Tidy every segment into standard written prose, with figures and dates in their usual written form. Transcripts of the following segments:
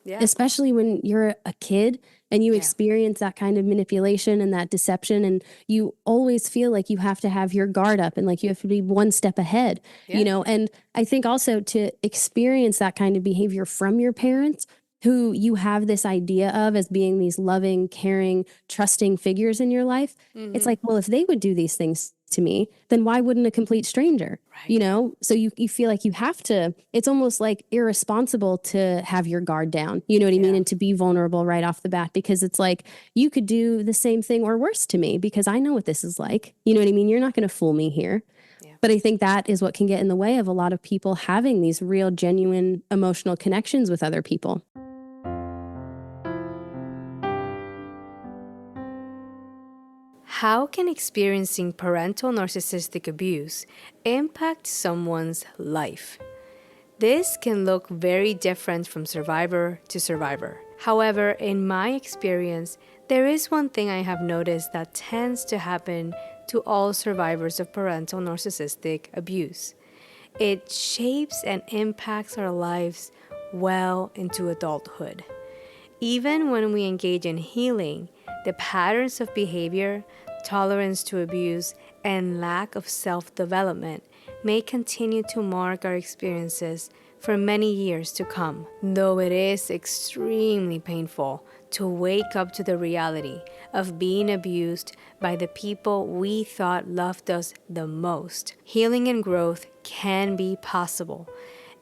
Yeah. especially when you're a kid and you experience that kind of manipulation and that deception, and you always feel like you have to have your guard up and like you have to be one step ahead, and I think also to experience that kind of behavior from your parents, who you have this idea of as being these loving, caring, trusting figures in your life. It's like, well, if they would do these things to me, then why wouldn't a complete stranger? Right. So you feel like you have to, it's almost like irresponsible to have your guard down, you know what I mean? And to be vulnerable right off the bat, because it's like, you could do the same thing or worse to me because I know what this is like. You know what I mean? You're not going to fool me here. Yeah. But I think that is what can get in the way of a lot of people having these real, genuine emotional connections with other people. How can experiencing parental narcissistic abuse impact someone's life? This can look very different from survivor to survivor. However, in my experience, there is one thing I have noticed that tends to happen to all survivors of parental narcissistic abuse. It shapes and impacts our lives well into adulthood. Even when we engage in healing, the patterns of behavior, tolerance to abuse, and lack of self-development may continue to mark our experiences for many years to come. Though it is extremely painful to wake up to the reality of being abused by the people we thought loved us the most, healing and growth can be possible,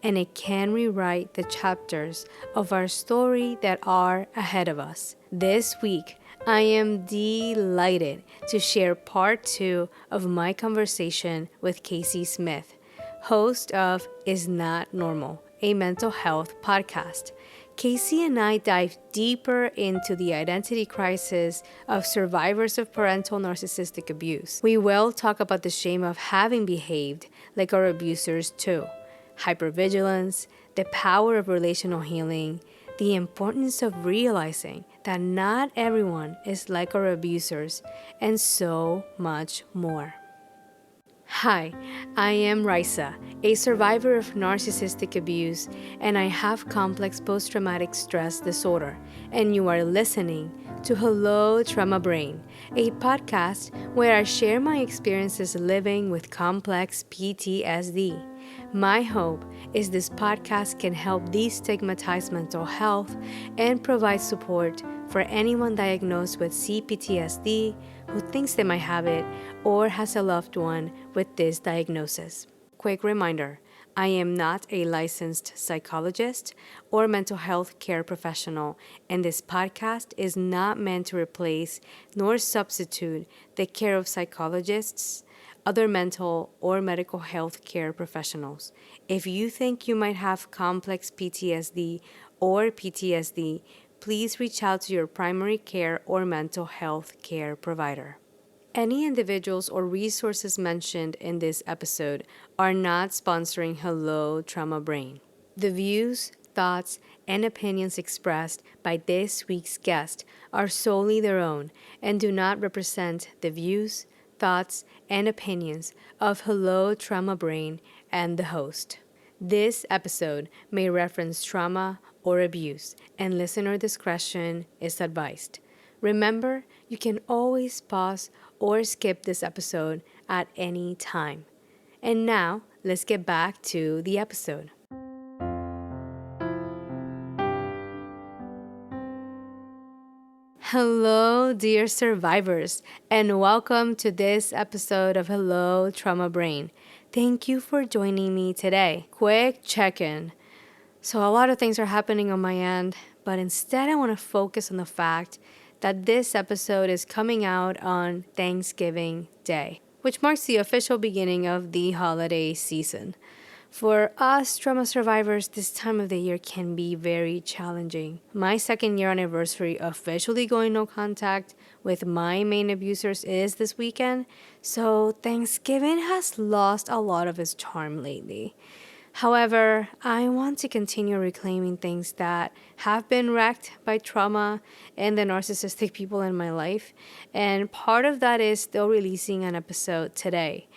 and it can rewrite the chapters of our story that are ahead of us. This week, I am delighted to share part 2 of my conversation with Casey Smith, host of Is Not Normal, a mental health podcast. Casey and I dive deeper into the identity crisis of survivors of parental narcissistic abuse. We will talk about the shame of having behaved like our abusers too, hypervigilance, the power of relational healing, the importance of realizing that not everyone is like our abusers, and so much more. Hi, I am Raysa, a survivor of narcissistic abuse, and I have complex post-traumatic stress disorder, and you are listening to Hello Trauma Brain, a podcast where I share my experiences living with complex PTSD. My hope is this podcast can help destigmatize mental health and provide support for anyone diagnosed with CPTSD who thinks they might have it or has a loved one with this diagnosis. Quick reminder, I am not a licensed psychologist or mental health care professional, and this podcast is not meant to replace nor substitute the care of psychologists, other mental or medical health care professionals. If you think you might have complex PTSD or PTSD, please reach out to your primary care or mental health care provider. Any individuals or resources mentioned in this episode are not sponsoring Hello Trauma Brain. The views, thoughts, and opinions expressed by this week's guest are solely their own and do not represent the views, thoughts, and opinions of Hello Trauma Brain and the host. This episode may reference trauma or abuse, and listener discretion is advised. Remember, you can always pause or skip this episode at any time. And now, let's get back to the episode. Hello, dear survivors, and welcome to this episode of Hello Trauma Brain. Thank you for joining me today. Quick check-in. So a lot of things are happening on my end, but instead I want to focus on the fact that this episode is coming out on Thanksgiving Day, which marks the official beginning of the holiday season. For us trauma survivors, this time of the year can be very challenging. My 2nd-year anniversary officially going no contact with my main abusers is this weekend, so Thanksgiving has lost a lot of its charm lately. However, I want to continue reclaiming things that have been wrecked by trauma and the narcissistic people in my life, and part of that is still releasing an episode today.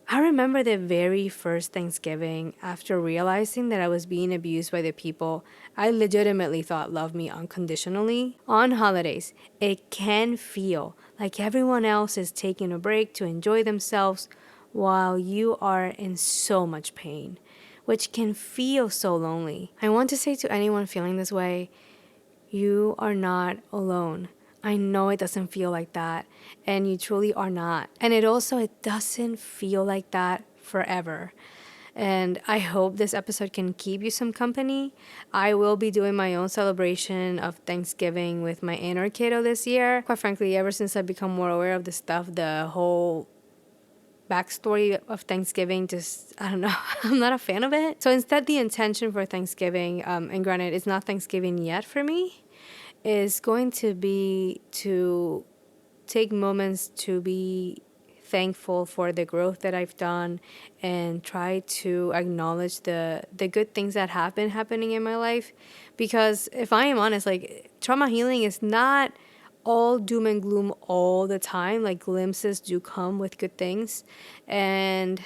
I remember the very first Thanksgiving after realizing that I was being abused by the people I legitimately thought loved me unconditionally. On holidays, it can feel like everyone else is taking a break to enjoy themselves while you are in so much pain, which can feel so lonely. I want to say to anyone feeling this way, you are not alone. I know it doesn't feel like that, and you truly are not. And it doesn't feel like that forever. And I hope this episode can keep you some company. I will be doing my own celebration of Thanksgiving with my inner kiddo this year. Quite frankly, ever since I've become more aware of this stuff, the whole backstory of Thanksgiving, just, I don't know, I'm not a fan of it. So instead, the intention for Thanksgiving, and granted, it's not Thanksgiving yet for me, is going to be to take moments to be thankful for the growth that I've done and try to acknowledge the good things that have been happening in my life. Because if I am honest, like, trauma healing is not all doom and gloom all the time. Like, glimpses do come with good things, and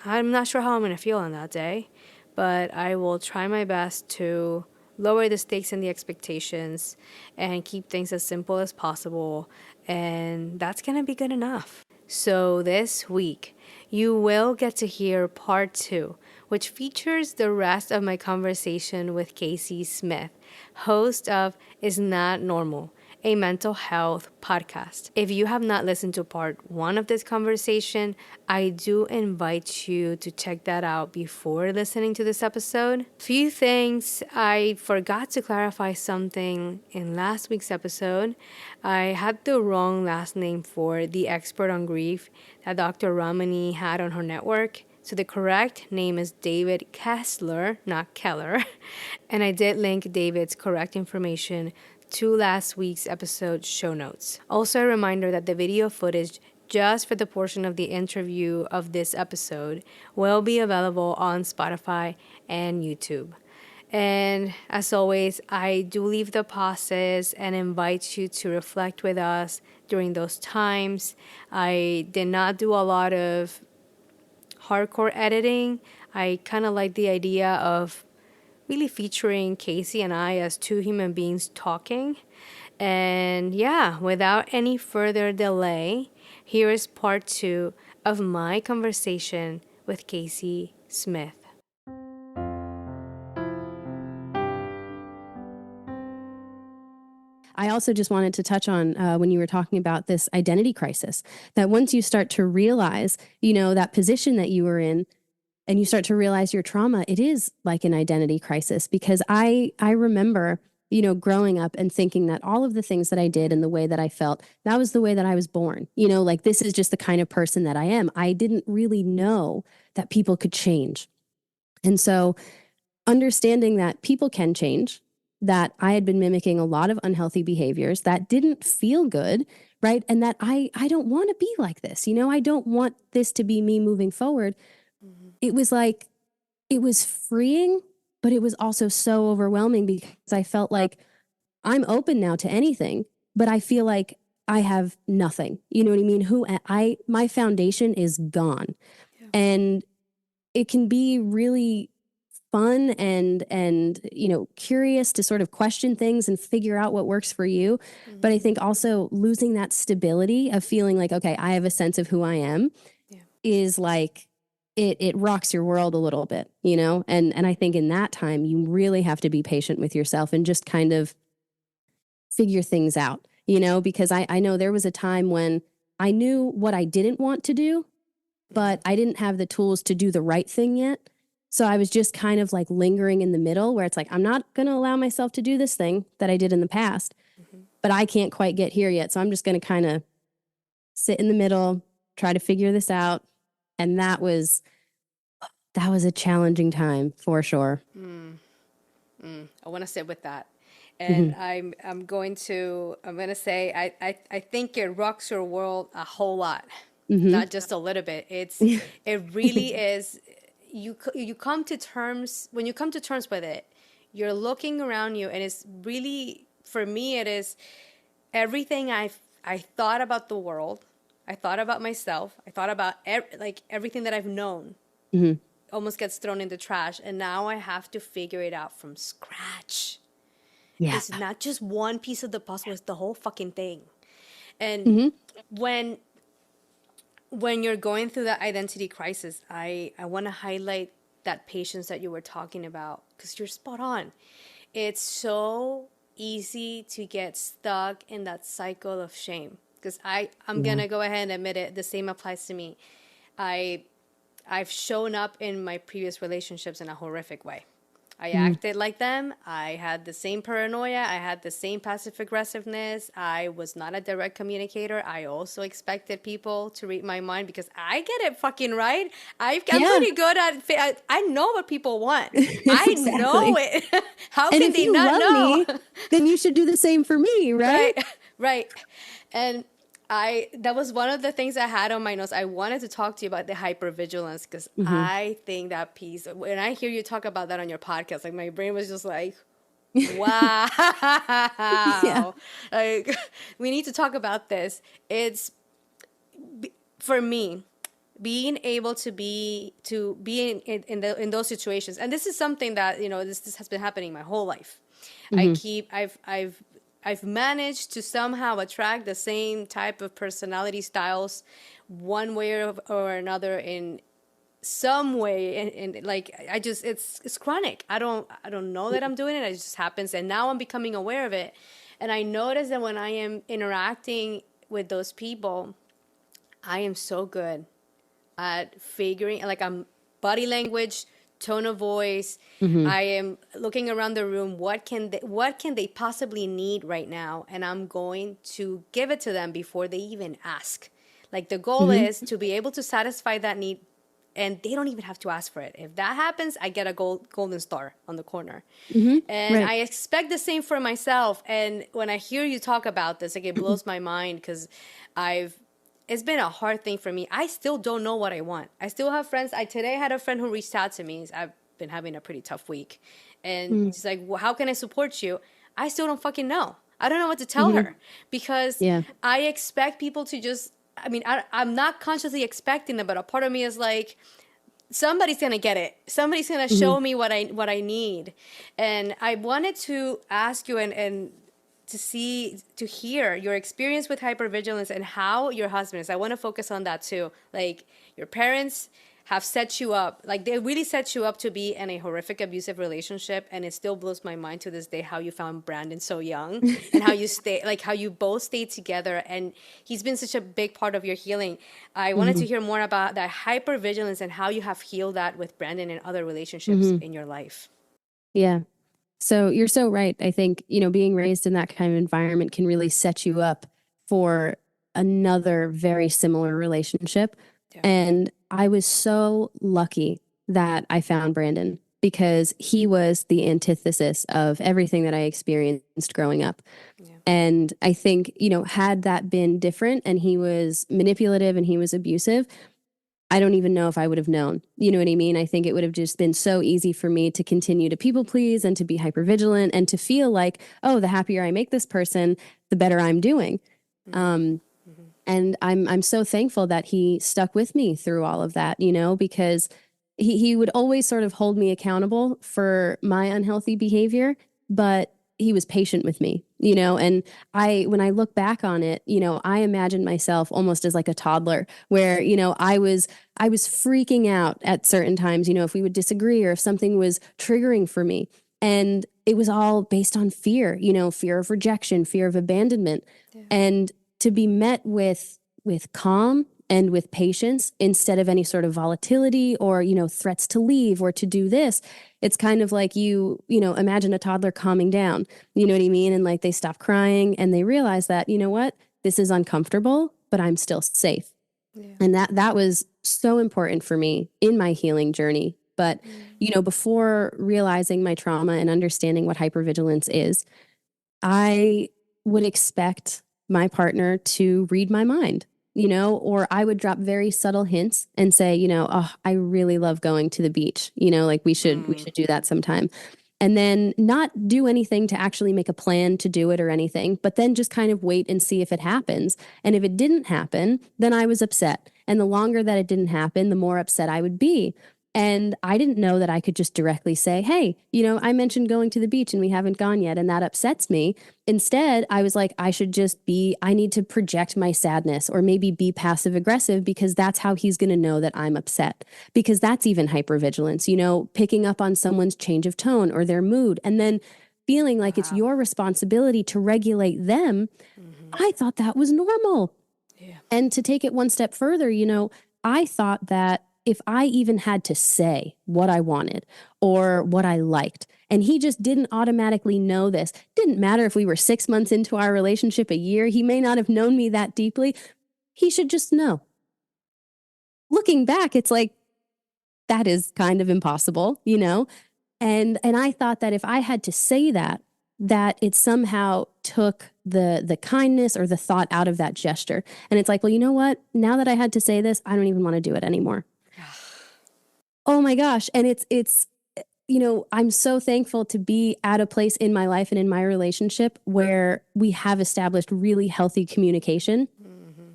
I'm not sure how I'm going to feel on that day, but I will try my best to lower the stakes and the expectations and keep things as simple as possible, and that's going to be good enough. So this week, you will get to hear part 2, which features the rest of my conversation with Casey Smith, host of Is Not Normal, a mental health podcast. If you have not listened to part 1 of this conversation, I do invite you to check that out before listening to this episode. Few things, I forgot to clarify something in last week's episode. I had the wrong last name for the expert on grief that Dr. Ramani had on her network. So the correct name is David Kessler, not Keller. And I did link David's correct information to last week's episode show notes. Also a reminder that the video footage just for the portion of the interview of this episode will be available on Spotify and YouTube. And as always, I do leave the pauses and invite you to reflect with us during those times. I did not do a lot of hardcore editing. I kind of like the idea of really featuring Casey and I as two human beings talking. And yeah, without any further delay, here is part 2 of my conversation with Casey Smith. I also just wanted to touch on when you were talking about this identity crisis, that once you start to realize, that position that you were in, and you start to realize your trauma, it is like an identity crisis. Because I remember, growing up and thinking that all of the things that I did and the way that I felt, that was the way that I was born. Like, this is just the kind of person that I am. I didn't really know that people could change. And so understanding that people can change, that I had been mimicking a lot of unhealthy behaviors that didn't feel good, right? And that I don't want to be like this. I don't want this to be me moving forward. It was like, it was freeing, but it was also so overwhelming because I felt like I'm open now to anything, but I feel like I have nothing. You know what I mean? My foundation is gone. Yeah. And it can be really fun and curious to sort of question things and figure out what works for you. Mm-hmm. But I think also losing that stability of feeling like, okay, I have a sense of who I am, is like, it rocks your world a little bit, and I think in that time you really have to be patient with yourself and just kind of figure things out, because I know there was a time when I knew what I didn't want to do, but I didn't have the tools to do the right thing yet. So I was just kind of like lingering in the middle where it's like, I'm not going to allow myself to do this thing that I did in the past, but I can't quite get here yet. So I'm just going to kind of sit in the middle, try to figure this out. And that was a challenging time for sure. I want to sit with that. And I'm going to say, I think it rocks your world a whole lot, not just a little bit. It really is. You come to terms, when you come to terms with it, you're looking around you, and it's really, for me, it is everything I thought about the world, I thought about myself. I thought about like everything that I've known almost gets thrown in the trash. And now I have to figure it out from scratch. Yeah. It's not just one piece of the puzzle, it's the whole fucking thing. And when you're going through that identity crisis, I want to highlight that patience that you were talking about, because you're spot on. It's so easy to get stuck in that cycle of shame. Because I'm going to go ahead and admit it, the same applies to me. I've shown up in my previous relationships in a horrific way. I acted like them. I had the same paranoia. I had the same passive aggressiveness. I was not a direct communicator. I also expected people to read my mind because I get it fucking right. I'm pretty good at I know what people want. I know it. How and can if they you not love know? me, then you should do the same for me, right? Right. And that was one of the things I had on my notes. I wanted to talk to you about the hypervigilance, because I think that piece, when I hear you talk about that on your podcast, like my brain was just like, wow. Like, we need to talk about this. It's, for me, being able to be in those situations. And this is something that, this has been happening my whole life. I've managed to somehow attract the same type of personality styles one way or another in some way. And like, it's chronic. I don't know that I'm doing it. It just happens. And now I'm becoming aware of it. And I notice that when I am interacting with those people, I am so good at figuring, like, I'm body language, tone of voice. I am looking around the room. What can they possibly need right now? And I'm going to give it to them before they even ask. Like, the goal is to be able to satisfy that need, and they don't even have to ask for it. If that happens, I get a golden star on the corner. And I expect the same for myself. And when I hear you talk about this, like, it blows my mind, because it's been a hard thing for me. I still don't know what I want. I still have friends. Today I had a friend who reached out to me. I've been having a pretty tough week. And she's like, well, how can I support you? I still don't fucking know. I don't know what to tell her, because I expect people to just, I'm not consciously expecting them, but a part of me is like, somebody's going to get it. Somebody's going to show me what I need. And I wanted to ask you and to hear your experience with hypervigilance and how your husband is. I want to focus on that too. Like, your parents have set you up, like, they really set you up to be in a horrific abusive relationship. And it still blows my mind to this day how you found Brandon so young and how you both stayed together. And he's been such a big part of your healing. I wanted to hear more about that hypervigilance and how you have healed that with Brandon and other relationships in your life. Yeah. So you're so right. I think, being raised in that kind of environment can really set you up for another very similar relationship. Yeah. And I was so lucky that I found Brandon, because he was the antithesis of everything that I experienced growing up. Yeah. And I think, had that been different and he was manipulative and he was abusive, I don't even know if I would have known. You know what I mean? I think it would have just been so easy for me to continue to people please and to be hypervigilant and to feel like, oh, the happier I make this person, the better I'm doing. And I'm so thankful that he stuck with me through all of that, because he would always sort of hold me accountable for my unhealthy behavior, but he was patient with me, and when I look back on it, I imagine myself almost as like a toddler where, I was freaking out at certain times, if we would disagree or if something was triggering for me. And it was all based on fear, fear of rejection, fear of abandonment. Yeah. And to be met with calm and with patience instead of any sort of volatility or, threats to leave or to do this. It's kind of like imagine a toddler calming down, you know what I mean? And like they stop crying and they realize that, what, this is uncomfortable, but I'm still safe. Yeah. And that was so important for me in my healing journey. But, before realizing my trauma and understanding what hypervigilance is, I would expect my partner to read my mind, or I would drop very subtle hints and say, oh, I really love going to the beach, like we should do that sometime. and then not do anything to actually make a plan to do it or anything, but then just kind of wait and see if it happens. And if it didn't happen, then I was upset. And the longer that it didn't happen, the more upset I would be. And I didn't know that I could just directly say, hey, I mentioned going to the beach and we haven't gone yet, and that upsets me. Instead, I was like, I need to project my sadness or maybe be passive aggressive, because that's how he's going to know that I'm upset. Because that's even hypervigilance, picking up on someone's change of tone or their mood and then feeling like it's your responsibility to regulate them. I thought that was normal. Yeah. And to take it one step further, I thought that if I even had to say what I wanted or what I liked, and he just didn't automatically know this, didn't matter if we were 6 months into our relationship, a year, he may not have known me that deeply. He should just know. Looking back, it's like, that is kind of impossible, And I thought that if I had to say that it somehow took the kindness or the thought out of that gesture. And it's like, well, you know what? Now that I had to say this, I don't even want to do it anymore. Oh my gosh. And it's I'm so thankful to be at a place in my life and in my relationship where we have established really healthy communication.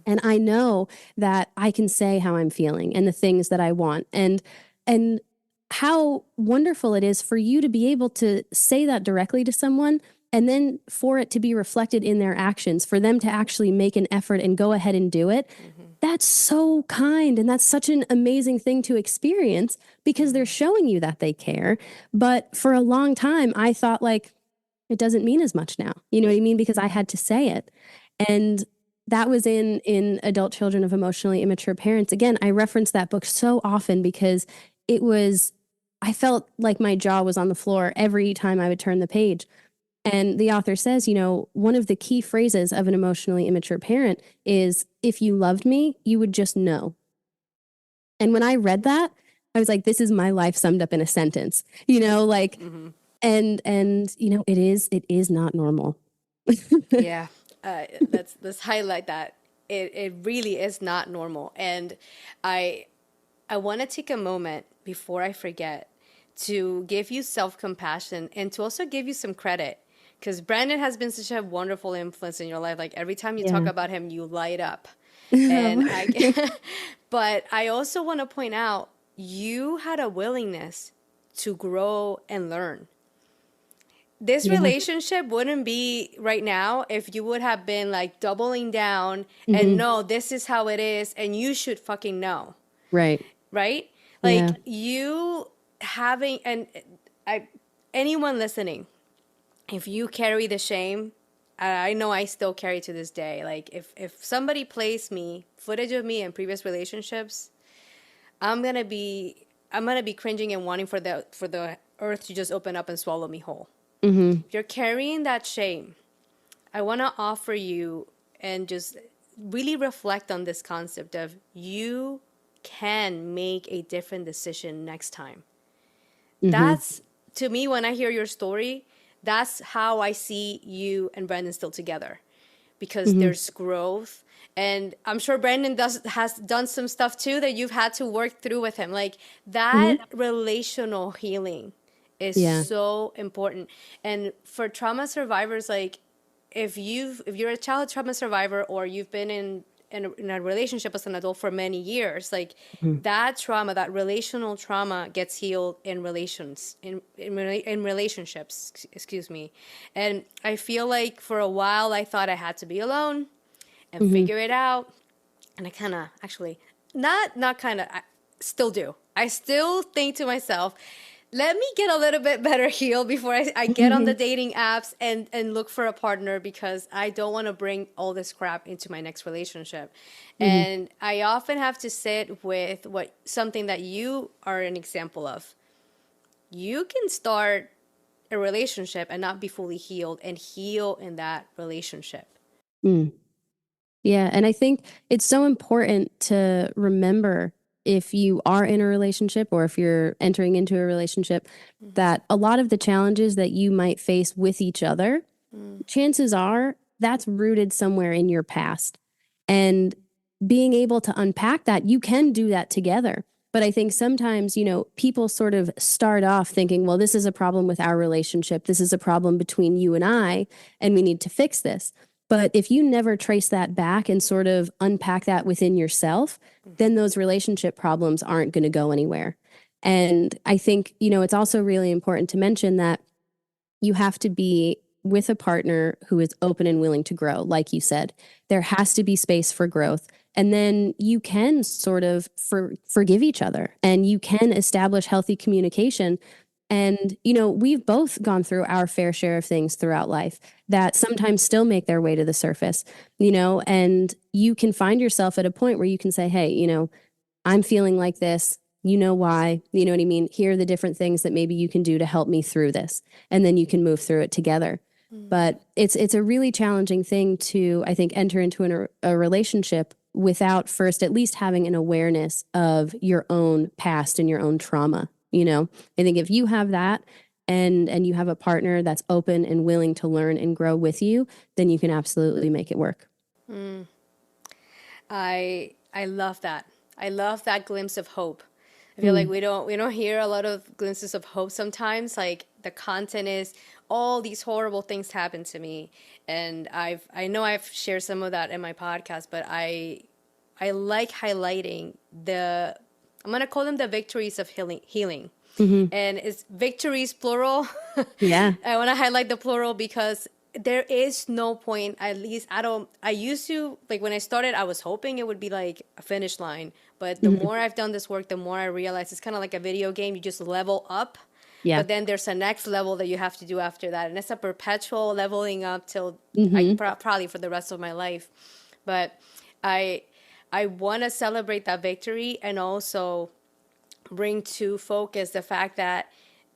And I know that I can say how I'm feeling and the things that I want, and how wonderful it is for you to be able to say that directly to someone, and then for it to be reflected in their actions, for them to actually make an effort and go ahead and do it. That's so kind. And that's such an amazing thing to experience, because they're showing you that they care. But for a long time, I thought like, it doesn't mean as much now. You know what I mean? Because I had to say it. And that was in Adult Children of Emotionally Immature Parents. Again, I reference that book so often because I felt like my jaw was on the floor every time I would turn the page. And the author says, one of the key phrases of an emotionally immature parent is, if you loved me, you would just know. And when I read that, I was like, this is my life summed up in a sentence, and it is not normal. Yeah. Let's highlight that. It really is not normal. And I want to take a moment before I forget to give you self-compassion and to also give you some credit, because Brandon has been such a wonderful influence in your life. Like every time you talk about him, you light up. And but I also want to point out, you had a willingness to grow and learn. This relationship wouldn't be right now if you would have been like doubling down and no, this is how it is and you should fucking know. Right. Right? Like you having, and anyone listening, if you carry the shame, I know I still carry to this day. Like if somebody plays me footage of me in previous relationships, I'm gonna be cringing and wanting for the earth to just open up and swallow me whole. If you're carrying that shame, I want to offer you and just really reflect on this concept of you can make a different decision next time. That's, to me, when I hear your story, that's how I see you and Brandon still together, because there's growth. And I'm sure Brandon has done some stuff too that you've had to work through with him. Like that relational healing is so important. And for trauma survivors, like if you're a childhood trauma survivor or you've been in a relationship as an adult for many years, like that trauma, that relational trauma gets healed in relationships, excuse me. And I feel like for a while I thought I had to be alone and figure it out. And I kind of actually, not kind of, I still do. I still think to myself, let me get a little bit better healed before I get on the dating apps and look for a partner, because I don't want to bring all this crap into my next relationship. And I often have to sit with something that you are an example of. You can start a relationship and not be fully healed and heal in that relationship. Yeah. And I think it's so important to remember, if you are in a relationship or if you're entering into a relationship, that a lot of the challenges that you might face with each other, chances are that's rooted somewhere in your past. And being able to unpack that, you can do that together. But I think sometimes, people sort of start off thinking, well, this is a problem with our relationship. This is a problem between you and we need to fix this. But if you never trace that back and sort of unpack that within yourself, then those relationship problems aren't going to go anywhere. And I think, it's also really important to mention that you have to be with a partner who is open and willing to grow. Like you said, there has to be space for growth. And then you can sort of forgive each other, and you can establish healthy communication. And, we've both gone through our fair share of things throughout life that sometimes still make their way to the surface, and you can find yourself at a point where you can say, hey, I'm feeling like this. You know why, you know what I mean? Here are the different things that maybe you can do to help me through this. And then you can move through it together. But it's a really challenging thing to, I think, enter into a relationship without first at least having an awareness of your own past and your own trauma. I think if you have that and you have a partner that's open and willing to learn and grow with you, then you can absolutely make it work. I love that. I love that glimpse of hope. I feel like we don't hear a lot of glimpses of hope sometimes. Like the content is all these horrible things happen to me, and I know I've shared some of that in my podcast, but I like highlighting I'm gonna call them the victories of healing. And it's victories plural. Yeah. I want to highlight the plural because there is no point, at least I used to, like when I started, I was hoping it would be like a finish line. But the more I've done this work, the more I realize it's kind of like a video game. You just level up. Yeah. But then there's a next level that you have to do after that. And it's a perpetual leveling up till probably for the rest of my life. But I want to celebrate that victory and also bring to focus the fact that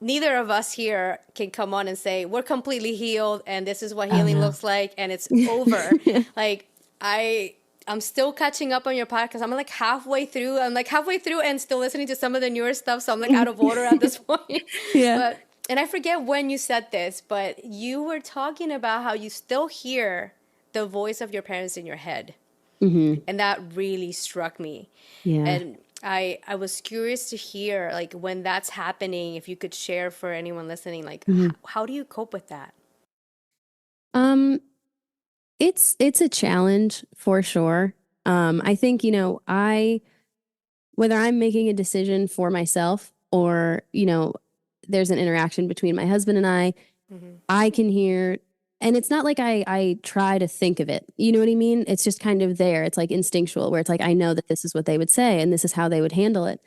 neither of us here can come on and say we're completely healed and this is what healing looks like and it's over. Like I'm still catching up on your podcast. I'm like halfway through and still listening to some of the newer stuff. So I'm like out of order at this point. Yeah. And I forget when you said this, but you were talking about how you still hear the voice of your parents in your head. And that really struck me. Yeah. And I was curious to hear, like, when that's happening, if you could share for anyone listening, like, how do you cope with that? It's a challenge for sure. I think, whether I'm making a decision for myself or, there's an interaction between my husband and I can hear, and it's not like I try to think of it. You know what I mean? It's just kind of there. It's like instinctual where it's like, I know that this is what they would say and this is how they would handle it.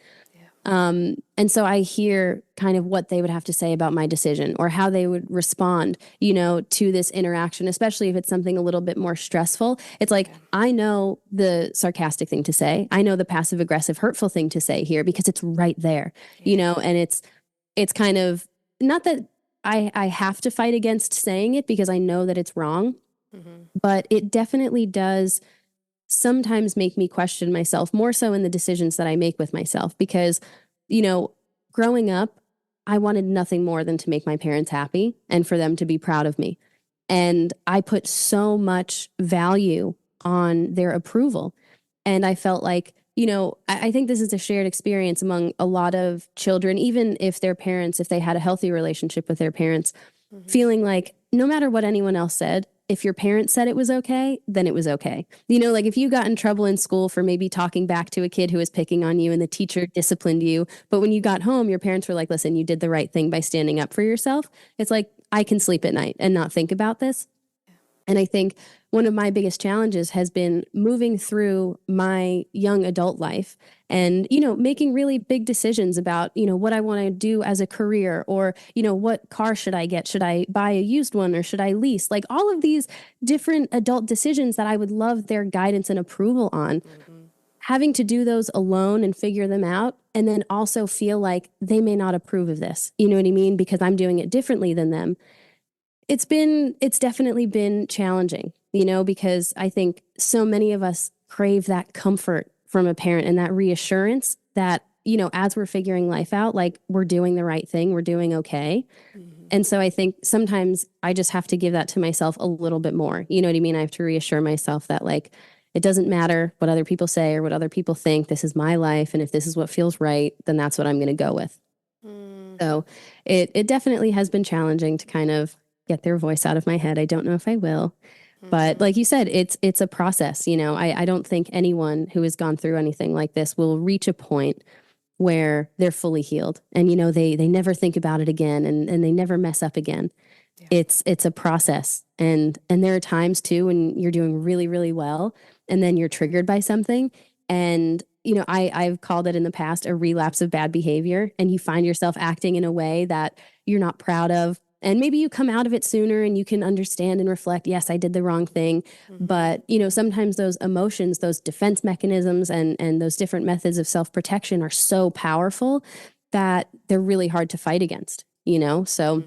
And so I hear kind of what they would have to say about my decision or how they would respond, to this interaction, especially if it's something a little bit more stressful. It's like, I know the sarcastic thing to say. I know the passive aggressive, hurtful thing to say here because it's right there, and it's kind of not that I have to fight against saying it because I know that it's wrong, but it definitely does sometimes make me question myself more so in the decisions that I make with myself because, growing up, I wanted nothing more than to make my parents happy and for them to be proud of me. And I put so much value on their approval. And I felt like, I think this is a shared experience among a lot of children, even if their parents, if they had a healthy relationship with their parents, feeling like no matter what anyone else said, if your parents said it was okay, then it was okay. Like if you got in trouble in school for maybe talking back to a kid who was picking on you and the teacher disciplined you, but when you got home, your parents were like, listen, you did the right thing by standing up for yourself. It's like, I can sleep at night and not think about this. And I think one of my biggest challenges has been moving through my young adult life and, making really big decisions about, what I want to do as a career or, what car should I get? Should I buy a used one or should I lease? Like all of these different adult decisions that I would love their guidance and approval on. Having to do those alone and figure them out and then also feel like they may not approve of this. You know what I mean? Because I'm doing it differently than them. It's definitely been challenging, because I think so many of us crave that comfort from a parent and that reassurance that, as we're figuring life out, like we're doing the right thing, we're doing okay. And so I think sometimes I just have to give that to myself a little bit more. You know what I mean? I have to reassure myself that like, It doesn't matter what other people say or what other people think. This is my life. And if this is what feels right, then that's what I'm going to go with. So it definitely has been challenging to kind of get their voice out of my head. I don't know if I will. But like you said, it's a process. You know, I don't think anyone who has gone through anything like this will reach a point where they're fully healed. And, you know, they never think about it again and they never mess up again. Yeah. It's a process. And there are times too when you're doing really, really well and then you're triggered by something. And, you know, I've called it in the past a relapse of bad behavior, and you find yourself acting in a way that you're not proud of. And maybe you come out of it sooner and you can understand and reflect, yes, I did the wrong thing. But, you know, sometimes those emotions, those defense mechanisms and those different methods of self-protection are so powerful that they're really hard to fight against, you know? So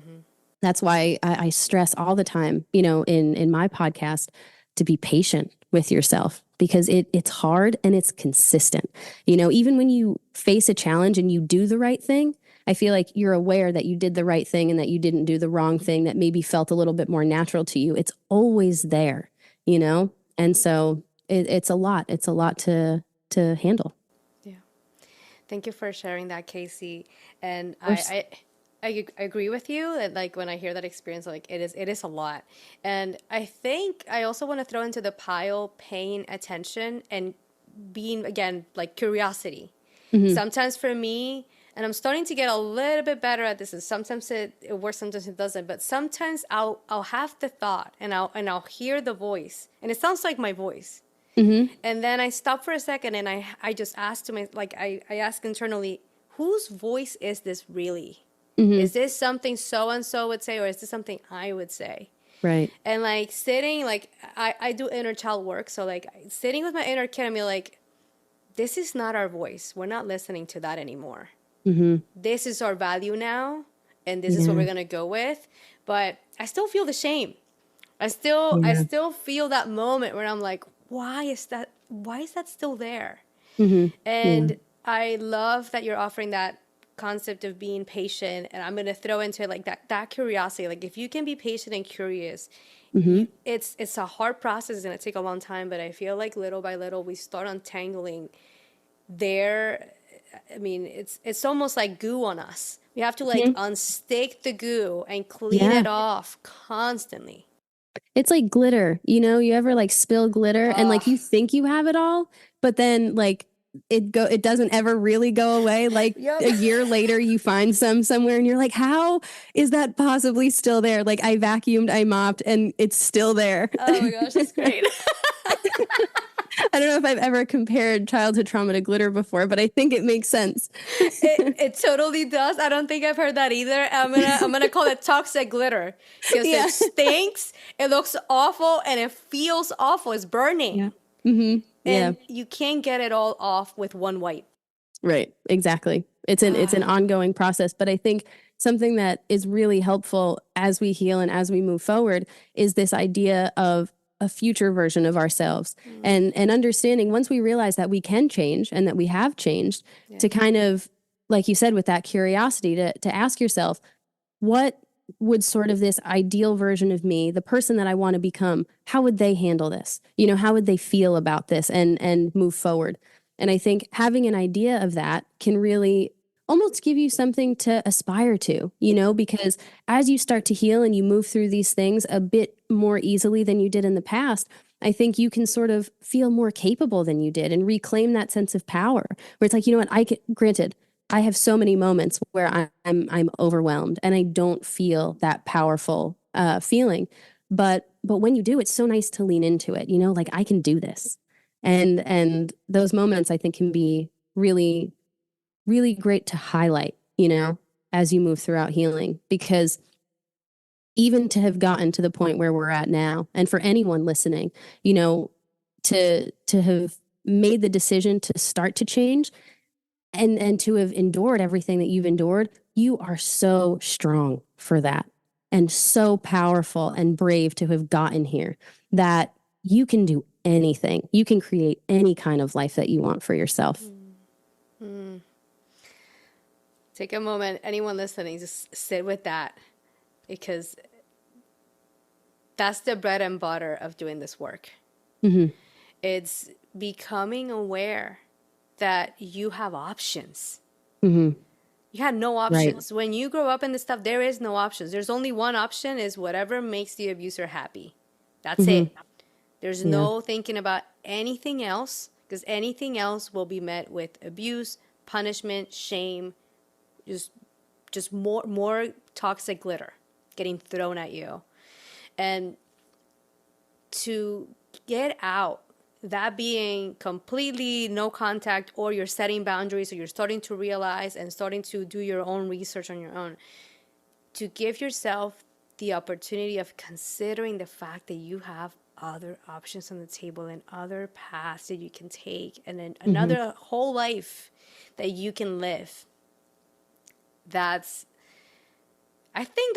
that's why I stress all the time, you know, in my podcast, to be patient with yourself, because it's hard and it's consistent. You know, even when you face a challenge and you do the right thing, I feel like you're aware that you did the right thing and that you didn't do the wrong thing that maybe felt a little bit more natural to you. It's always there, you know? And so it's a lot. It's a lot to handle. Yeah. Thank you for sharing that, Casey. And I agree with you that, like, when I hear that experience, like, it is a lot. And I think I also want to throw into the pile paying attention and being, again, like, curiosity. Sometimes for me, and I'm starting to get a little bit better at this, and sometimes it works, sometimes it doesn't, but sometimes I'll have the thought and I'll hear the voice and it sounds like my voice. And then I stop for a second and I just ask to my, like, I ask internally, whose voice is this really? Is this something so-and-so would say, or is this something I would say? Right. And, like, sitting, like, I do inner child work. So, like, sitting with my inner kid and be like, this is not our voice. We're not listening to that anymore. This is our value now. And this is what we're going to go with. But I still feel the shame. I still feel that moment where I'm like, why is that still there? And I love that you're offering that concept of being patient, and I'm going to throw into it, like, that curiosity. Like, if you can be patient and curious, it's a hard process. It's going to take a long time, but I feel like little by little we start untangling there. I mean, it's almost like goo on us. We have to, like, unstick the goo and clean it off constantly. It's like glitter, you know, you ever, like, spill glitter and, like, you think you have it all, but then, like, it doesn't ever really go away. Like, a year later you find somewhere and you're like, how is that possibly still there? Like, I vacuumed, I mopped, and it's still there. Oh my gosh, that's great. I don't know if I've ever compared childhood trauma to glitter before, but I think it makes sense. It totally does. I don't think I've heard that either. I'm gonna call it toxic glitter, because it stinks, it looks awful, and it feels awful. It's burning. And you can't get it all off with one wipe. Right. Exactly. It's an ongoing process. But I think something that is really helpful as we heal and as we move forward is this idea of a future version of ourselves, and understanding, once we realize that we can change and that we have changed, to kind of, like you said, with that curiosity, to ask yourself, what would sort of this ideal version of me, the person that I want to become, how would they handle this? You know, how would they feel about this and move forward? And I think having an idea of that can really almost give you something to aspire to, you know, because as you start to heal and you move through these things a bit more easily than you did in the past, I think you can sort of feel more capable than you did and reclaim that sense of power, where it's like, you know what, granted, I have so many moments where I'm overwhelmed and I don't feel that powerful feeling. But when you do, it's so nice to lean into it, you know, like, I can do this. And those moments, I think, can be really, really great to highlight, you know, as you move throughout healing, because even to have gotten to the point where we're at now, and for anyone listening, you know, to have made the decision to start to change, and to have endured everything that you've endured, you are so strong for that, and so powerful and brave to have gotten here, that you can do anything. You can create any kind of life that you want for yourself. Take a moment, anyone listening, just sit with that, because that's the bread and butter of doing this work. It's becoming aware that you have options. Mm-hmm. You had no Right. options. When you grow up in this stuff, there is no options. There's only one option, is whatever makes the abuser happy. That's Mm-hmm. it. There's Yeah. no thinking about anything else, because anything else will be met with abuse, punishment, shame, just more toxic glitter getting thrown at you. And to get out, that being completely no contact, or you're setting boundaries, or you're starting to realize and starting to do your own research on your own, to give yourself the opportunity of considering the fact that you have other options on the table and other paths that you can take, and then Mm-hmm. another whole life that you can live. That's I think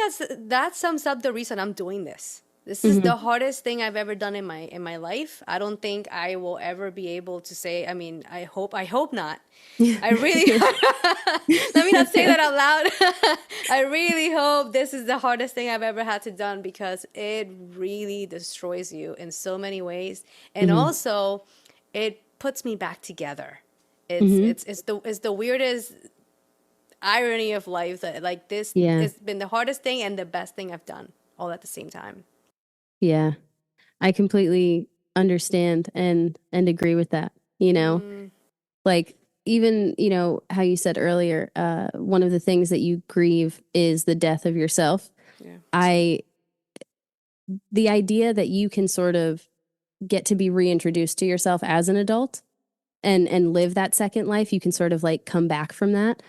that sums up the reason I'm doing this. This is Mm-hmm. the hardest thing I've ever done in my life. I don't think I will ever be able to say, I mean, I hope not. I really let me not say that out loud. I really hope this is the hardest thing I've ever had to done, because it really destroys you in so many ways. And Mm-hmm. also it puts me back together. It's Mm-hmm. it's it's the weirdest irony of life, that like this Yeah. has been the hardest thing and the best thing I've done all at the same time. Yeah. I completely understand and agree with that. Mm, Like, even, how you said earlier, one of the things that you grieve is the death of yourself. yeah. I The idea that you can sort of get to be reintroduced to yourself as an adult and live that second life, you can sort of like come back from that.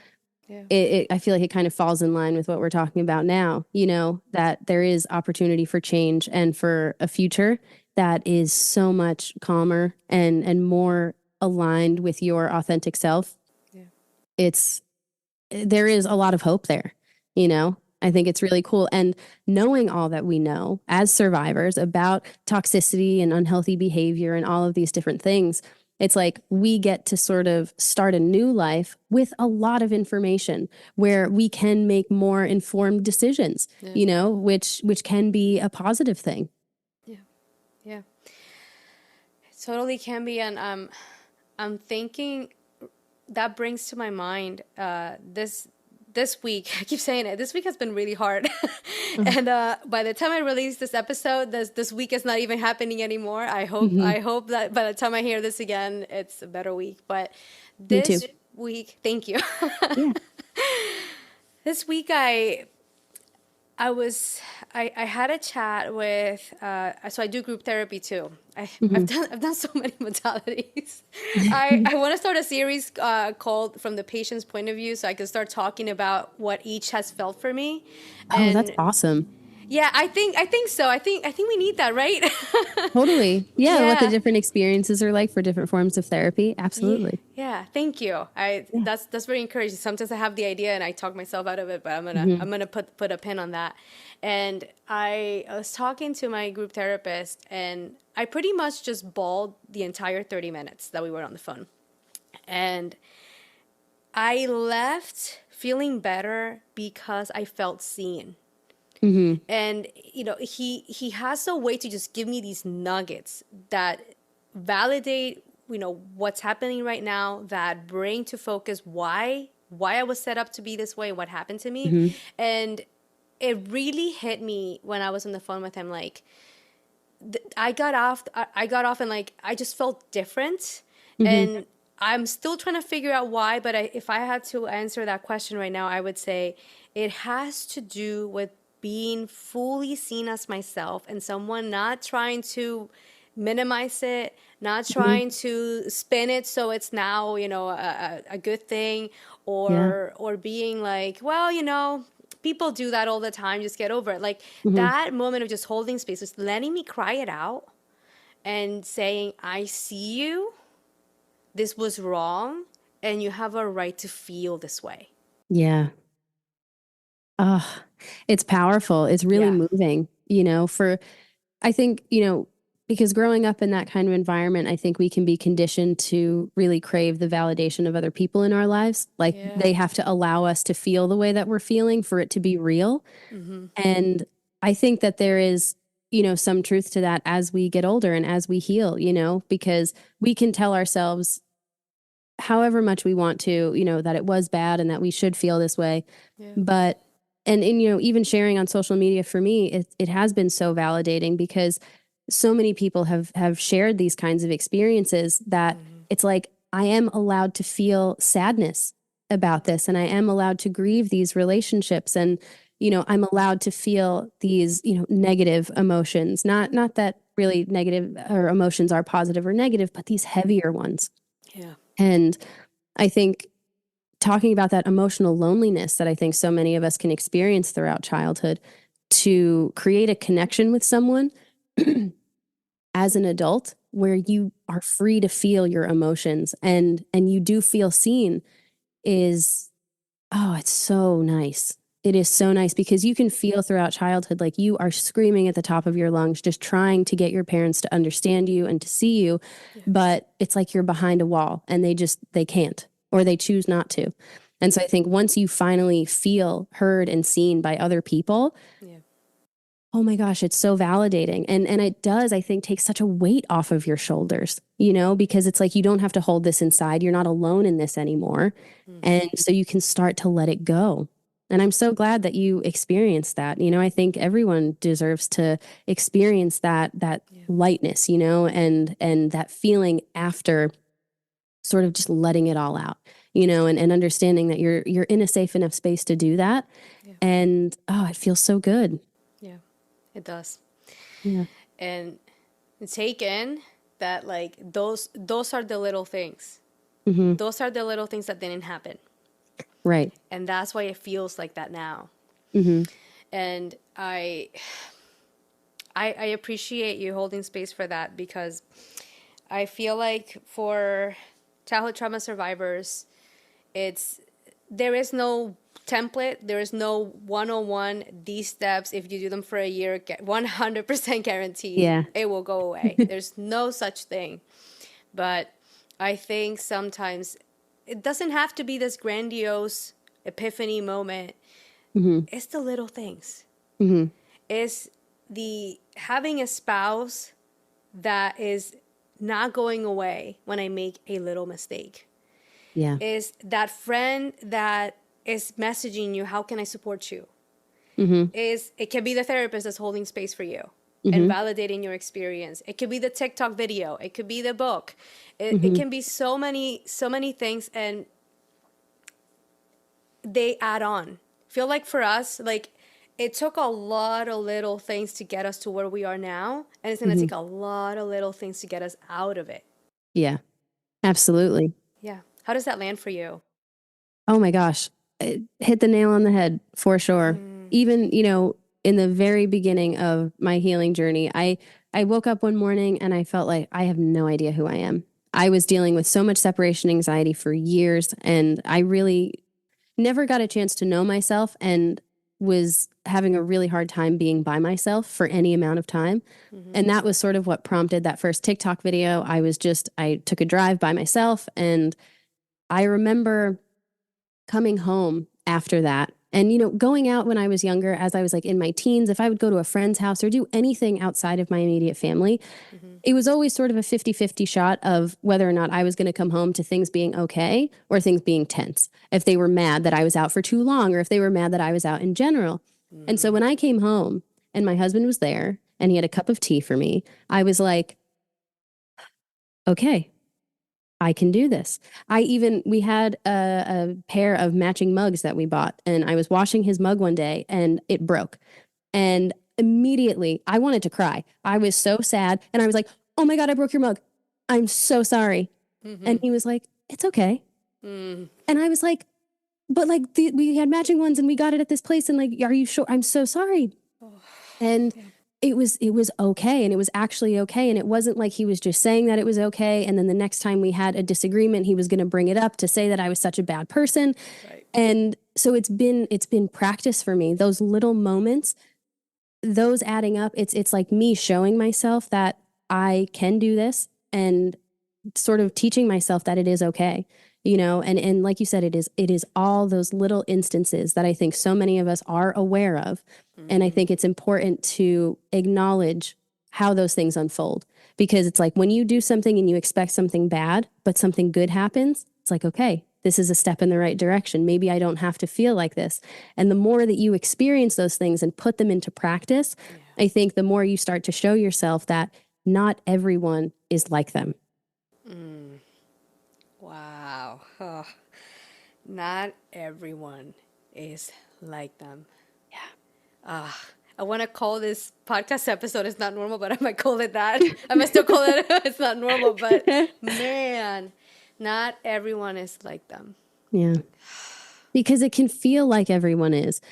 Yeah. I feel like it kind of falls in line with what we're talking about now, that there is opportunity for change and for a future that is so much calmer and more aligned with your authentic self. Yeah. It's There is a lot of hope there, you know? I think it's really cool. And knowing all that we know as survivors about toxicity and unhealthy behavior and all of these different things, it's like we get to sort of start a new life with a lot of information where we can make more informed decisions, Yeah. which can be a positive thing. Yeah. Yeah. It totally can be. And I'm thinking, that brings to my mind this week. I keep saying it. This week has been really hard, and by the time I release this episode, this week is not even happening anymore. Mm-hmm. I hope that by the time I hear this again, it's a better week. But Me too. this week, thank you. Yeah. This week, I had a chat with so I do group therapy too. Mm-hmm. I've done so many modalities. I want to start a series called From the Patient's Point of View, so I can start talking about what each has felt for me. Oh, that's And awesome. yeah, I think so. I think we need that, right? Totally. Yeah, what the Yeah. different experiences are like for different forms of therapy. Yeah, Absolutely. yeah, thank you. I Yeah. that's very encouraging. Sometimes I have the idea and I talk myself out of it, but Mm-hmm. I'm gonna put a pin on that. And I was talking to my group therapist, and I pretty much just bawled the entire 30 minutes that we were on the phone. And I left feeling better because I felt seen. Mm-hmm. And he has a way to just give me these nuggets that validate what's happening right now, that bring to focus why I was set up to be this way, what happened to me. Mm-hmm. And it really hit me when I was on the phone with him. Like, I got off and like I just felt different. Mm-hmm. And I'm still trying to figure out why, but if I had to answer that question right now, I would say it has to do with being fully seen as myself, and someone not trying to minimize it, not Mm-hmm. trying to spin it so it's now a good thing, Yeah. or being like, well, people do that all the time, just get over it. Like, Mm-hmm. that moment of just holding space, just letting me cry it out and saying, I see you, this was wrong, and you have a right to feel this way. Yeah. Oh, it's powerful. It's really Yeah. moving, I think, because growing up in that kind of environment, I think we can be conditioned to really crave the validation of other people in our lives. Like, Yeah. they have to allow us to feel the way that we're feeling for it to be real. Mm-hmm. And I think that there is some truth to that as we get older and as we heal, because we can tell ourselves however much we want to, that it was bad and that we should feel this way. Yeah. But, and even sharing on social media for me, it has been so validating because so many people have shared these kinds of experiences that it's like, I am allowed to feel sadness about this, and I am allowed to grieve these relationships, and I'm allowed to feel these negative emotions, not that really negative or emotions are positive or negative, but these heavier ones. Yeah. And I think talking about that emotional loneliness that I think so many of us can experience throughout childhood, to create a connection with someone as an adult where you are free to feel your emotions and you do feel seen is, it's so nice. It is so nice because you can feel throughout childhood like you are screaming at the top of your lungs, just trying to get your parents to understand you and to see you. Yes. But it's like you're behind a wall and they can't, or they choose not to. And so I think once you finally feel heard and seen by other people, oh my gosh, it's so validating. And it does, I think, take such a weight off of your shoulders, because it's like you don't have to hold this inside. You're not alone in this anymore. And so you can start to let it go. And I'm so glad that you experienced that. I think everyone deserves to experience that lightness, and that feeling after sort of just letting it all out, and understanding that you're in a safe enough space to do that. Yeah. And it feels so good. Yeah, it does. Yeah. And take in that, like, those are the little things. Mm-hmm. Those are the little things that didn't happen. Right. And that's why it feels like that now. Mm-hmm. And I appreciate you holding space for that, because I feel like for childhood trauma survivors, there is no template, there is no 101, these steps, if you do them for a year, 100% guaranteed, it will go away. There's no such thing. But I think sometimes it doesn't have to be this grandiose epiphany moment. It's the little things. It's the having a spouse that is not going away when I make a little mistake. Yeah. Is that friend that is messaging you, how can I support you? It can be the therapist that's holding space for you and validating your experience. It could be the TikTok video. It could be the book. It can be so many things, and they add on. Feel like for us, like, it took a lot of little things to get us to where we are now, and it's going to take a lot of little things to get us out of it. Yeah, absolutely. Yeah. How does that land for you? Oh my gosh, it hit the nail on the head for sure. Even, in the very beginning of my healing journey, I woke up one morning and I felt like I have no idea who I am. I was dealing with so much separation anxiety for years, and I really never got a chance to know myself, and was having a really hard time being by myself for any amount of time. And that was sort of what prompted that first TikTok video. I took a drive by myself, and I remember coming home after that and, going out when I was younger, as I was like in my teens, if I would go to a friend's house or do anything outside of my immediate family, it was always sort of a 50-50 shot of whether or not I was going to come home to things being okay or things being tense. If they were mad that I was out for too long, or if they were mad that I was out in general. And so when I came home and my husband was there and he had a cup of tea for me, I was like, okay, I can do this. We had a pair of matching mugs that we bought, and I was washing his mug one day and it broke. And immediately I wanted to cry. I was so sad. And I was like, oh my God, I broke your mug. I'm so sorry. And he was like, it's okay. And I was like, but like we had matching ones and we got it at this place. And like, are you sure? I'm so sorry. And it was okay. And it was actually okay. And it wasn't like he was just saying that it was okay. And then the next time we had a disagreement, he was going to bring it up to say that I was such a bad person. Right. And so it's been practice for me. Those little moments, those adding up, it's like me showing myself that I can do this, and sort of teaching myself that it is okay. and like you said, it is all those little instances that I think so many of us are aware of. And I think it's important to acknowledge how those things unfold, because it's like when you do something and you expect something bad, but something good happens, it's like, okay, this is a step in the right direction. Maybe I don't have to feel like this. And the more that you experience those things and put them into practice, I think the more you start to show yourself that not everyone is like them. Wow. Oh, not everyone is like them. Yeah. I want to call this podcast episode "It's Not Normal," but I might call it that. I might still call it "It's Not Normal," but man, not everyone is like them. Yeah. Because it can feel like everyone is,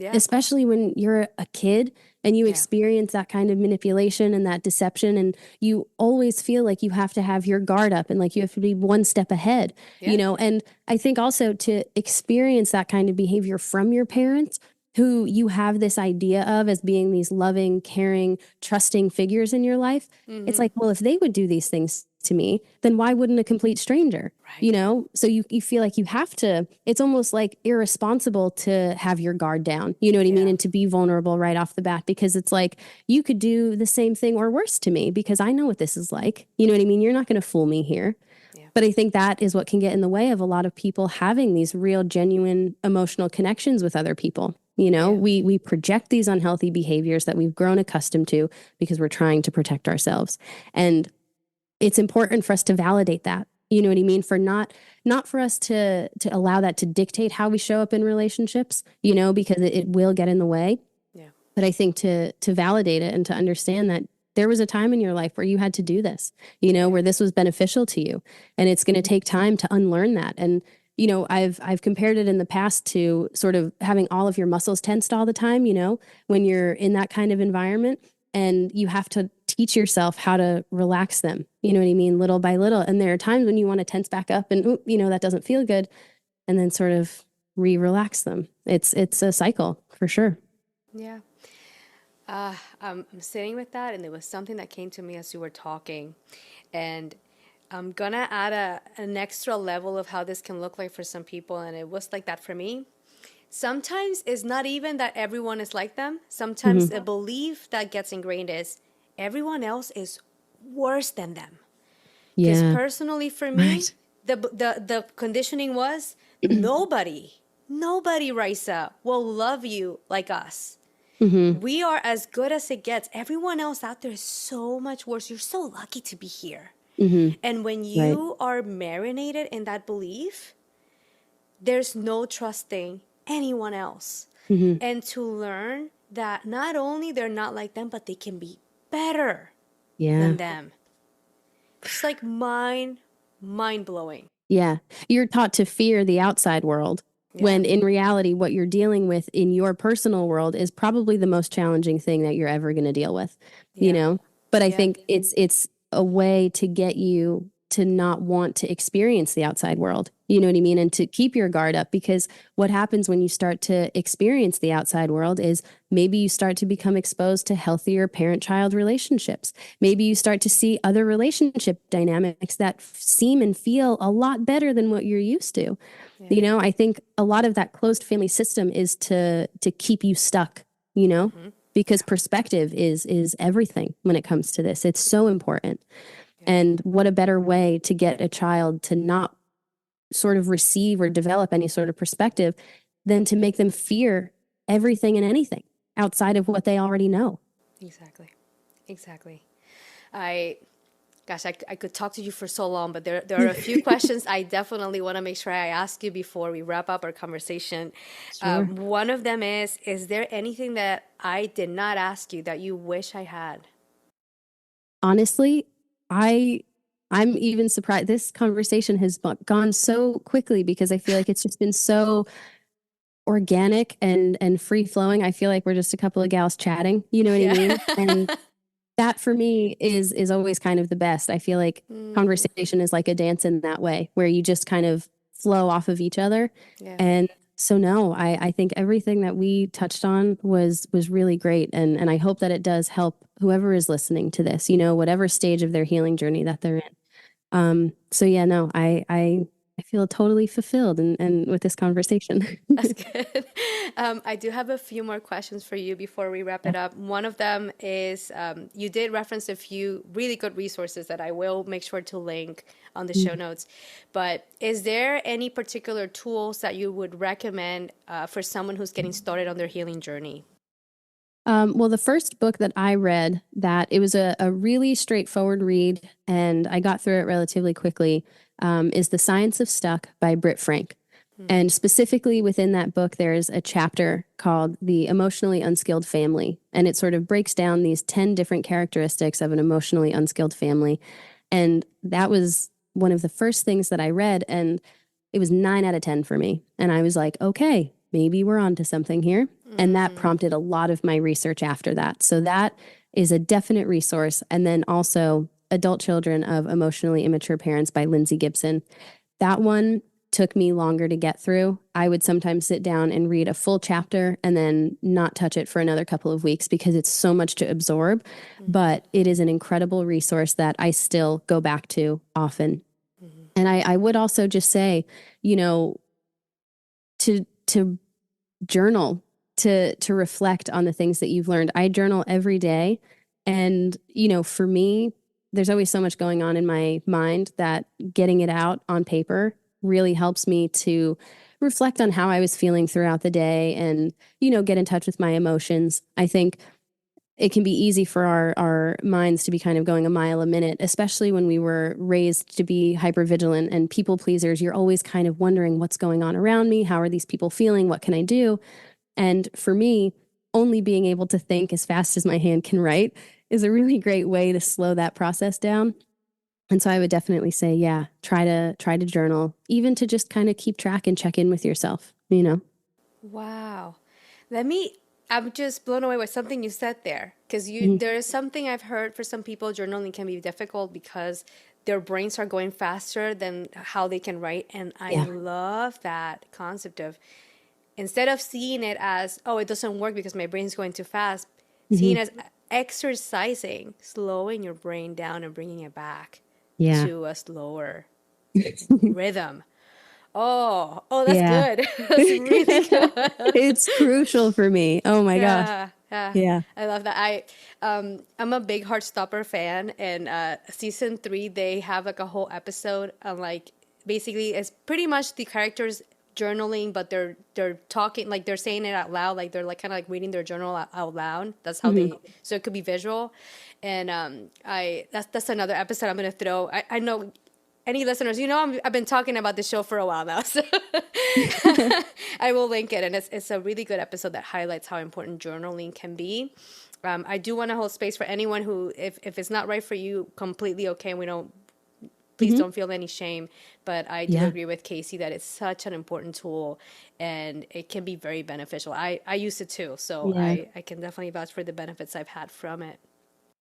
especially when you're a kid and you experience that kind of manipulation and that deception, and you always feel like you have to have your guard up and like you have to be one step ahead, and I think also to experience that kind of behavior from your parents, who you have this idea of as being these loving, caring, trusting figures in your life. It's like, well, if they would do these things to me, then why wouldn't a complete stranger? Right. So you feel like you have to, it's almost like irresponsible to have your guard down, you know what I mean? And to be vulnerable right off the bat, because it's like, you could do the same thing or worse to me because I know what this is like. You know what I mean? You're not going to fool me here. But I think that is what can get in the way of a lot of people having these real, genuine emotional connections with other people. We project these unhealthy behaviors that we've grown accustomed to because we're trying to protect ourselves. And it's important for us to validate that. You know what I mean? For not for us to allow that to dictate how we show up in relationships, because it will get in the way. Yeah. But I think to validate it and to understand that there was a time in your life where you had to do this, where this was beneficial to you. And it's going to take time to unlearn that. And I've compared it in the past to sort of having all of your muscles tensed all the time, when you're in that kind of environment, and you have to teach yourself how to relax them, you know what I mean? Little by little. And there are times when you want to tense back up and, that doesn't feel good. And then sort of relax them. It's a cycle for sure. Yeah. I'm sitting with that, and there was something that came to me as you were talking, and I'm going to add an extra level of how this can look like for some people. And it was like that for me. Sometimes it's not even that everyone is like them. Sometimes the belief that gets ingrained is everyone else is worse than them. Because personally for me, the conditioning was nobody, Raysa, will love you like us. We are as good as it gets. Everyone else out there is so much worse. You're so lucky to be here. And when you are marinated in that belief, there's no trusting anyone else. And to learn that not only they're not like them, but they can be better than them. It's like mind-blowing. Yeah. You're taught to fear the outside world, when in reality, what you're dealing with in your personal world is probably the most challenging thing that you're ever going to deal with, But I think it's a way to get you to not want to experience the outside world, you know what I mean? And to keep your guard up, because what happens when you start to experience the outside world is maybe you start to become exposed to healthier parent-child relationships. Maybe you start to see other relationship dynamics that seem and feel a lot better than what you're used to. I think a lot of that closed family system is to keep you stuck, because perspective is everything when it comes to this. It's so important. And what a better way to get a child to not sort of receive or develop any sort of perspective than to make them fear everything and anything outside of what they already know. Exactly. I could talk to you for so long, but there are a few questions I definitely want to make sure I ask you before we wrap up our conversation. Sure. One of them is there anything that I did not ask you that you wish I had? Honestly, I'm even surprised. This conversation has gone so quickly because I feel like it's just been so organic and free flowing. I feel like we're just a couple of gals chatting, you know what I mean? And that for me is always kind of the best. I feel like conversation is like a dance in that way, where you just kind of flow off of each other. And so no, I think everything that we touched on was really great. And I hope that it does help whoever is listening to this, whatever stage of their healing journey that they're in. So yeah, no, I I feel totally fulfilled and with this conversation. That's good. I do have a few more questions for you before we wrap Yeah. it up. One of them is you did reference a few really good resources that I will make sure to link on the show notes. But is there any particular tools that you would recommend for someone who's getting started on their healing journey? Well, the first book that I read, that it was a really straightforward read, and I got through it relatively quickly, is The Science of Stuck by Britt. And specifically within that book, there's a chapter called The Emotionally Unskilled Family. And it sort of breaks down these 10 different characteristics of an emotionally unskilled family. And that was one of the first things that I read. And it was 9 out of 10 for me. And I was like, okay, maybe we're onto something here. And that prompted a lot of my research after that. So that is a definite resource. And then also Adult Children of Emotionally Immature Parents by Lindsay Gibson. That one took me longer to get through. I would sometimes sit down and read a full chapter and then not touch it for another couple of weeks because it's so much to absorb. But it is an incredible resource that I still go back to often. And I would also just say, you know, to journal, to reflect on the things that you've learned. I journal every day. And, you know, for me, there's always so much going on in my mind that getting it out on paper really helps me to reflect on how I was feeling throughout the day and, you know, get in touch with my emotions. I think it can be easy for our minds to be kind of going a mile a minute, especially when we were raised to be hypervigilant and people pleasers. You're always kind of wondering what's going on around me. How are these people feeling? What can I do? And for me, only being able to think as fast as my hand can write is a really great way to slow that process down. And so I would definitely say, yeah, try to journal, even to just kind of keep track and check in with yourself, you know? Wow. I'm just blown away with something you said there. Because there is something I've heard for some people, journaling can be difficult because their brains are going faster than how they can write. And I Yeah. love that concept of instead of seeing it as, oh, it doesn't work because my brain's going too fast, seeing it as exercising, slowing your brain down and bringing it back Yeah. to a slower rhythm. Oh, that's Yeah. good. That's really good. It's crucial for me. Oh my gosh. Yeah, Yeah. I love that. I'm a big Heartstopper fan, and season 3 they have like a whole episode on like basically it's pretty much the characters journaling, but they're talking like they're saying it out loud, like they're like kind of like reading their journal out loud. That's how they so it could be visual, and I that's another episode I'm gonna throw. I know any listeners, you know, I've been talking about this show for a while now, so I will link it. And it's a really good episode that highlights how important journaling can be. I do want to hold space for anyone who, if it's not right for you, completely okay. We don't, please don't feel any shame. But I do agree with Casey that it's such an important tool and it can be very beneficial. I use it too. So Yeah. I can definitely vouch for the benefits I've had from it.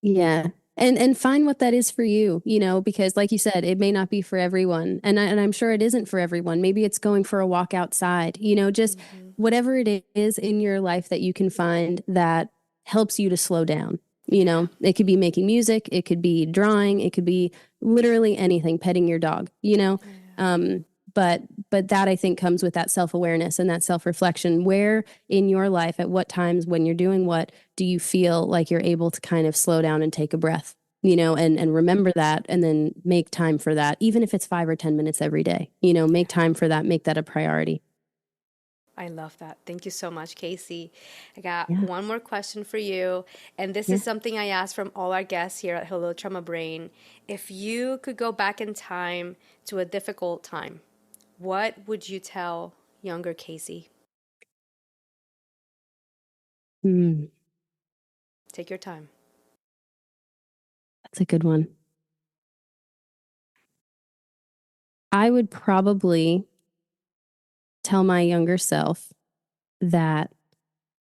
Yeah. And find what that is for you, you know, because like you said, it may not be for everyone. And I'm sure it isn't for everyone. Maybe it's going for a walk outside, you know, just whatever it is in your life that you can find that helps you to slow down. You know, it could be making music, it could be drawing, it could be literally anything, petting your dog, you know. But that I think comes with that self-awareness and that self-reflection. Where in your life, at what times when you're doing what, do you feel like you're able to kind of slow down and take a breath, you know, and remember that and then make time for that, even if it's 5 or 10 minutes every day, you know, make time for that, make that a priority. I love that. Thank you so much, Casey. I got Yeah. one more question for you. And this is something I ask from all our guests here at Hello Trauma Brain. If you could go back in time to a difficult time, what would you tell younger Casey? Mm, Take your time. that's a good one. I would probably tell my younger self that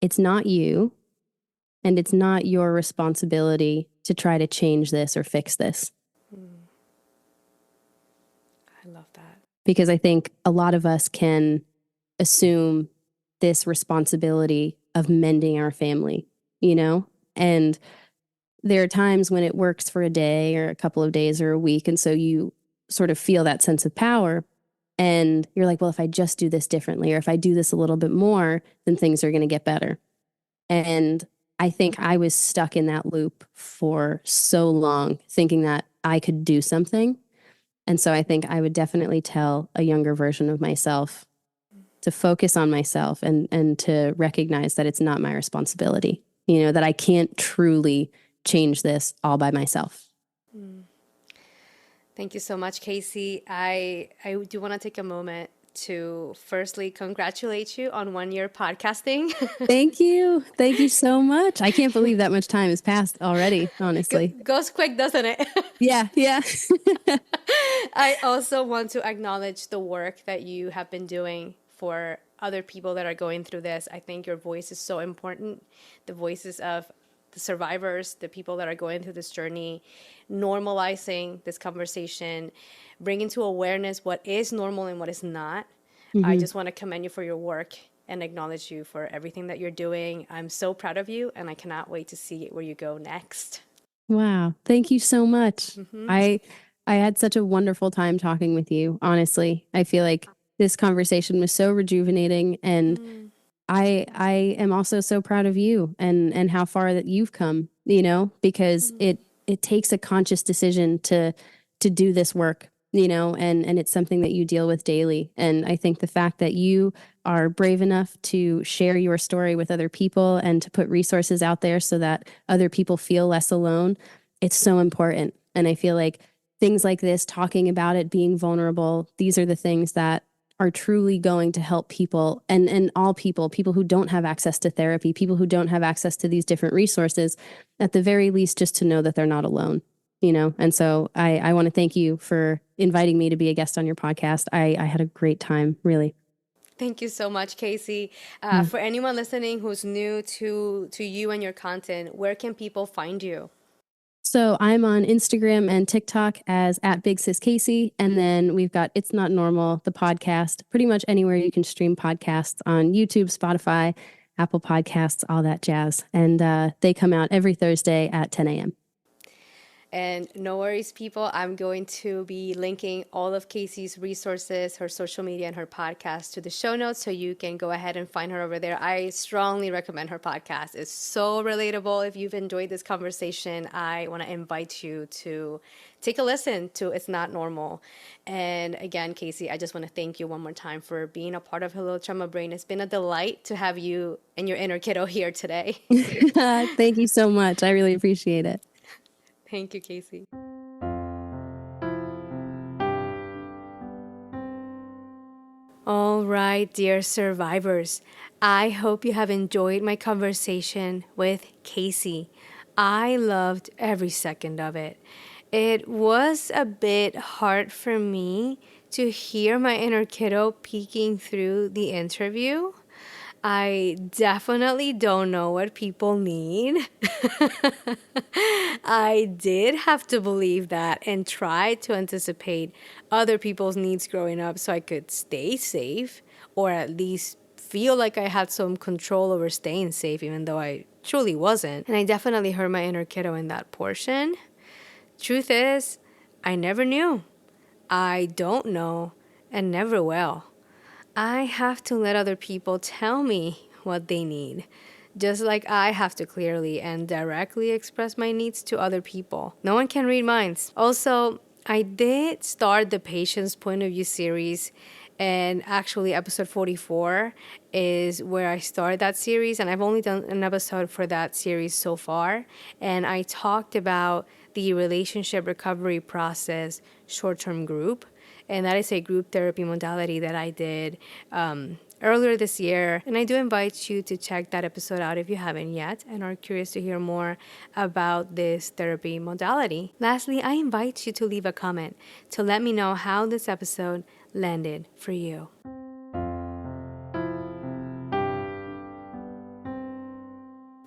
it's not you and it's not your responsibility to try to change this or fix this. I love that. Because I think a lot of us can assume this responsibility of mending our family, you know? And there are times when it works for a day or a couple of days or a week. And so you sort of feel that sense of power. And you're like, well, if I just do this differently, or if I do this a little bit more, then things are going to get better. And I think I was stuck in that loop for so long, thinking that I could do something. And so I think I would definitely tell a younger version of myself to focus on myself and to recognize that it's not my responsibility, that I can't truly change this all by myself. Thank you so much, Casey. I do want to take a moment to firstly congratulate you on 1 year podcasting. Thank you. Thank you so much. I can't believe that much time has passed already, honestly. Goes quick, doesn't it? Yeah. I also want to acknowledge the work that you have been doing for other people that are going through this. I think your voice is so important. The voices of the survivors, the people that are going through this journey, normalizing this conversation, bringing to awareness what is normal and what is not. Mm-hmm. I just want to commend you for your work and acknowledge you for everything that you're doing. I'm so proud of you, and I cannot wait to see where you go next. Wow. Thank you so much. Mm-hmm. I had such a wonderful time talking with you. Honestly, I feel like this conversation was so rejuvenating, and I am also so proud of you and how far that you've come, because it takes a conscious decision to do this work, and it's something that you deal with daily. And I think the fact that you are brave enough to share your story with other people and to put resources out there so that other people feel less alone, it's so important. And I feel like things like this, talking about it, being vulnerable, these are the things that are truly going to help people and all people who don't have access to therapy, people who don't have access to these different resources, at the very least, just to know that they're not alone, And so I want to thank you for inviting me to be a guest on your podcast. I had a great time, really. Thank you so much, Casey. For anyone listening who's new to you and your content, where can people find you? So I'm on Instagram and TikTok as @BigSisCasey. And then we've got It's Not Normal, the podcast, pretty much anywhere you can stream podcasts, on YouTube, Spotify, Apple Podcasts, all that jazz. And they come out every Thursday at 10 a.m. And no worries, people. I'm going to be linking all of Casey's resources, her social media, and her podcast to the show notes, so you can go ahead and find her over there. I strongly recommend her podcast. It's so relatable. If you've enjoyed this conversation, I want to invite you to take a listen to It's Not Normal. And again, Casey, I just want to thank you one more time for being a part of Hello Trauma Brain. It's been a delight to have you and your inner kiddo here today. Thank you so much. I really appreciate it. Thank you, Casey. All right, dear survivors, I hope you have enjoyed my conversation with Casey. I loved every second of it. It was a bit hard for me to hear my inner kiddo peeking through the interview. I definitely don't know what people need. I did have to believe that and try to anticipate other people's needs growing up so I could stay safe, or at least feel like I had some control over staying safe, even though I truly wasn't. And I definitely heard my inner kiddo in that portion. Truth is, I never knew. I don't know and never will. I have to let other people tell me what they need, just like I have to clearly and directly express my needs to other people. No one can read minds. Also, I did start the Patient's Point of View series, and actually episode 44 is where I started that series, and I've only done an episode for that series so far, and I talked about the relationship recovery process short-term group. And that is a group therapy modality that I did earlier this year. And I do invite you to check that episode out if you haven't yet and are curious to hear more about this therapy modality. Lastly, I invite you to leave a comment to let me know how this episode landed for you.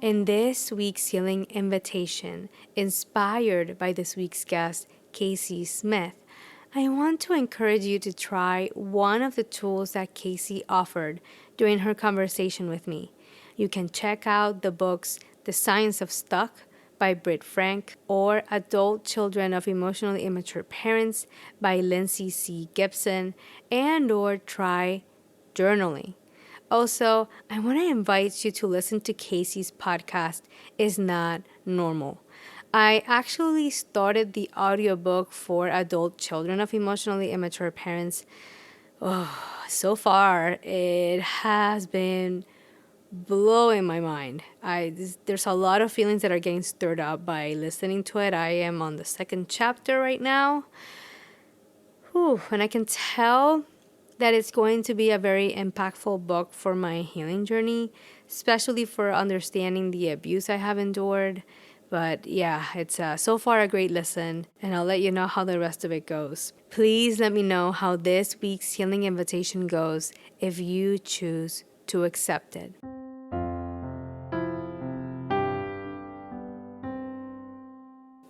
In this week's healing invitation, inspired by this week's guest, Casey Smith, I want to encourage you to try one of the tools that Casey offered during her conversation with me. You can check out the books The Science of Stuck by Britt or Adult Children of Emotionally Immature Parents by Lindsay C. Gibson, and or try journaling. Also, I want to invite you to listen to Casey's podcast, Is Not Normal. I actually started the audiobook for adult children of emotionally immature parents. So far, it has been blowing my mind. There's a lot of feelings that are getting stirred up by listening to it. I am on the second chapter right now. And I can tell that it's going to be a very impactful book for my healing journey, especially for understanding the abuse I have endured. But yeah, it's so far a great listen, and I'll let you know how the rest of it goes. Please let me know how this week's healing invitation goes if you choose to accept it.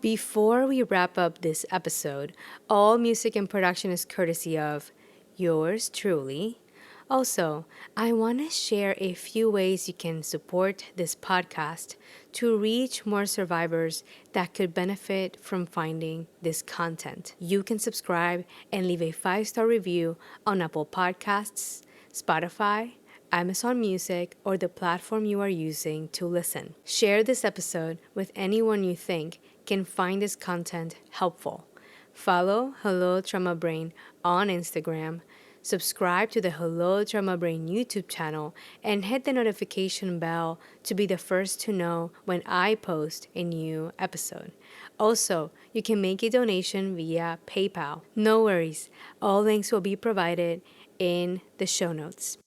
Before we wrap up this episode, all music and production is courtesy of yours truly. Also, I want to share a few ways you can support this podcast to reach more survivors that could benefit from finding this content. You can subscribe and leave a 5-star review on Apple Podcasts, Spotify, Amazon Music, or the platform you are using to listen. Share this episode with anyone you think can find this content helpful. Follow Hello Trauma Brain on Instagram, subscribe to the Hello Trauma Brain YouTube channel, and hit the notification bell to be the first to know when I post a new episode. Also, you can make a donation via PayPal. No worries, all links will be provided in the show notes.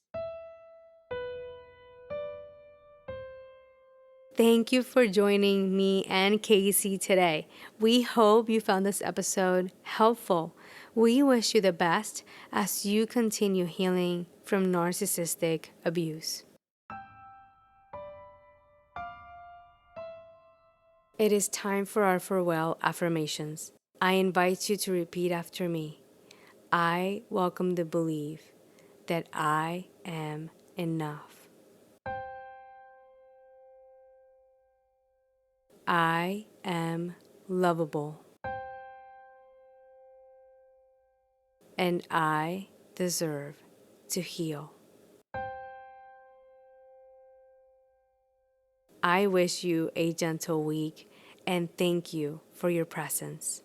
Thank you for joining me and Casey today. We hope you found this episode helpful. We wish you the best as you continue healing from narcissistic abuse. It is time for our farewell affirmations. I invite you to repeat after me. I welcome the belief that I am enough. I am lovable. And I deserve to heal. I wish you a gentle week and thank you for your presence.